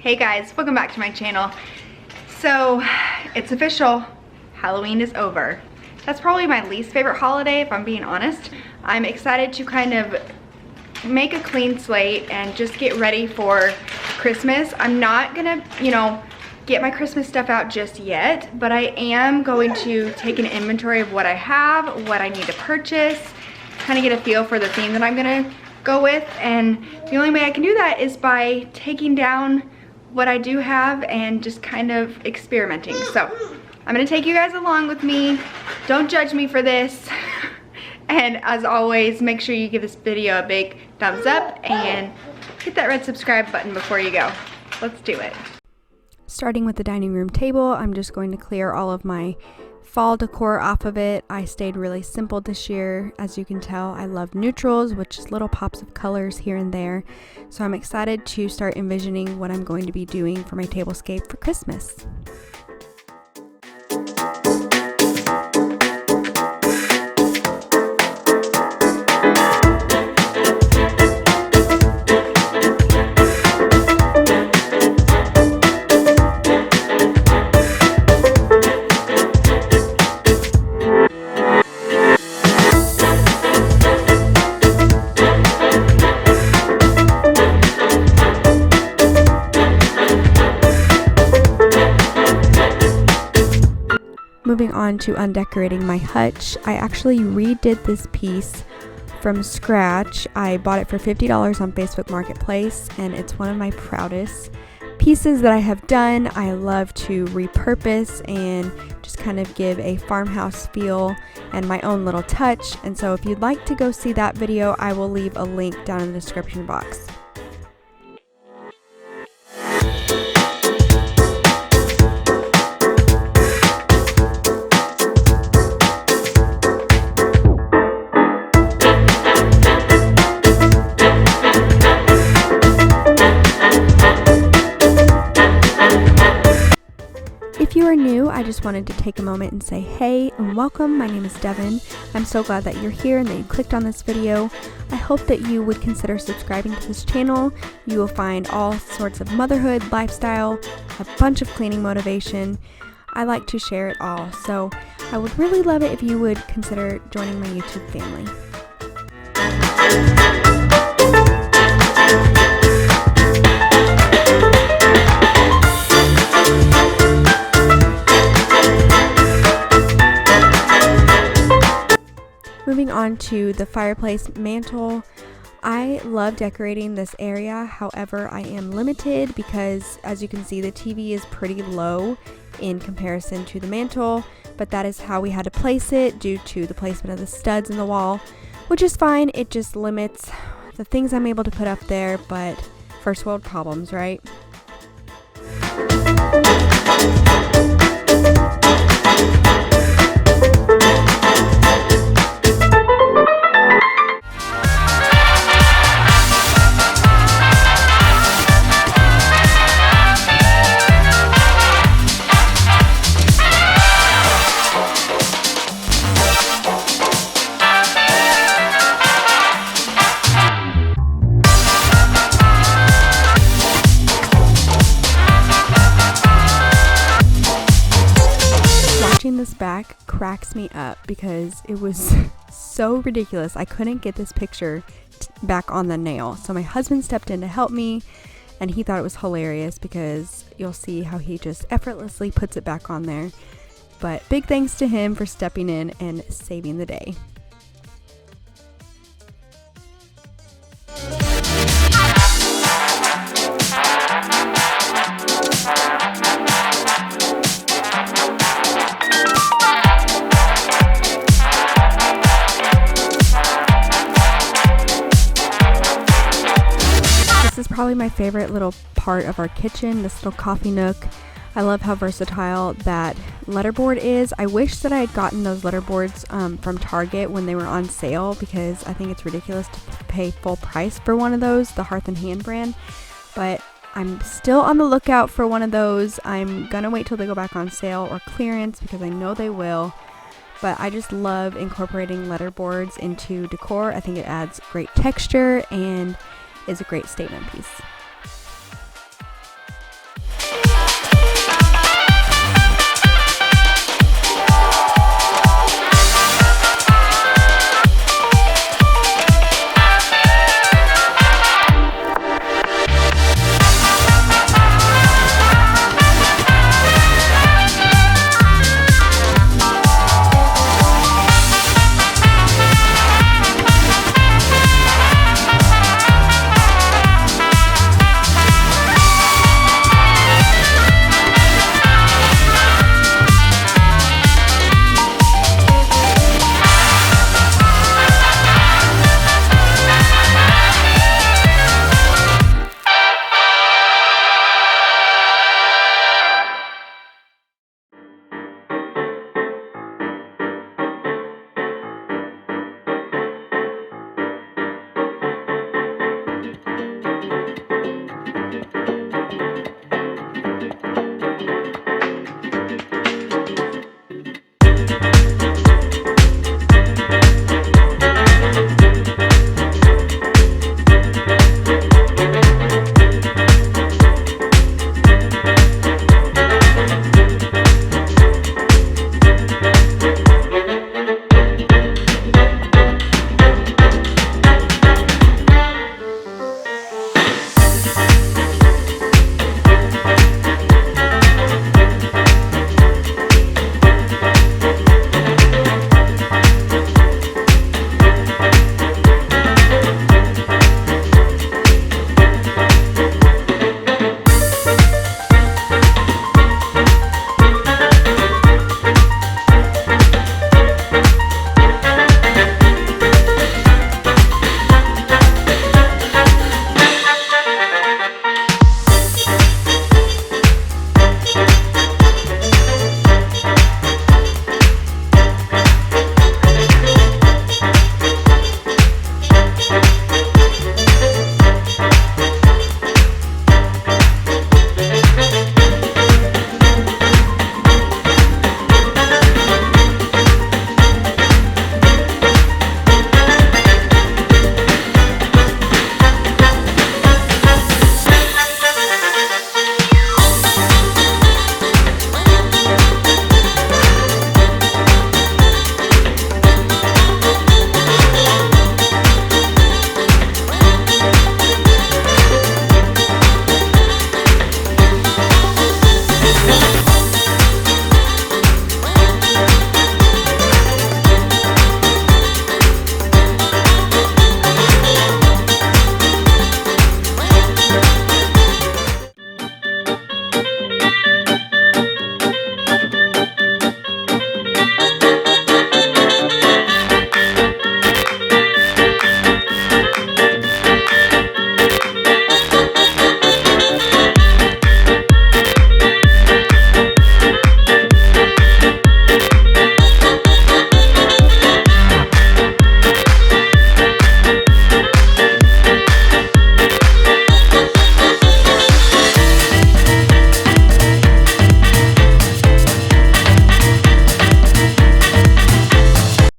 Hey guys, welcome back to my channel. So it's official, Halloween is over. That's probably my least favorite holiday if I'm being honest. I'm excited to kind of make a clean slate and just get ready for Christmas. I'm not gonna, get my Christmas stuff out just yet, but I am going to take an inventory of what I have, what I need to purchase, kind of get a feel for the theme that I'm gonna go with, and the only way I can do that is by taking down what I do have and just kind of experimenting. So I'm gonna take you guys along with me. Don't judge me for this. And as always, make sure you give this video a big thumbs up and hit that red subscribe button before you go. Let's do it. Starting with the dining room table, I'm just going to clear all of my fall decor off of it. I stayed really simple this year. As you can tell, I love neutrals, which is little pops of colors here and there. So I'm excited to start envisioning what I'm going to be doing for my tablescape for Christmas. Moving on to undecorating my hutch, I actually redid this piece from scratch. I bought it for $50 on Facebook Marketplace, and it's one of my proudest pieces that I have done. I love to repurpose and just kind of give a farmhouse feel and my own little touch. And so if you'd like to go see that video, I will leave a link down in the description box. If you are new, I just wanted to take a moment and say hey and welcome. My name is Devin. I'm so glad that you're here and that you clicked on this video. I hope that you would consider subscribing to this channel. You will find all sorts of motherhood, lifestyle, a bunch of cleaning motivation. I like to share it all, so I would really love it if you would consider joining my YouTube family. Moving on to the fireplace mantle, I love decorating this area. However, I am limited because, as you can see, the TV is pretty low in comparison to the mantle, but that is how we had to place it due to the placement of the studs in the wall, which is fine. It just limits the things I'm able to put up there, but first world problems, right? This back cracks me up because it was so ridiculous. I couldn't get this picture back on the nail, so my husband stepped in to help me, and he thought it was hilarious because you'll see how he just effortlessly puts it back on there. But big thanks to him for stepping in and saving the day. This is probably my favorite little part of our kitchen, this little coffee nook. I love how versatile that letterboard is. I wish that I had gotten those letterboards from Target when they were on sale, because I think it's ridiculous to pay full price for one of those, the Hearth & Hand brand. But I'm still on the lookout for one of those. I'm gonna wait till they go back on sale or clearance because I know they will. But I just love incorporating letterboards into decor. I think it adds great texture and is a great statement piece.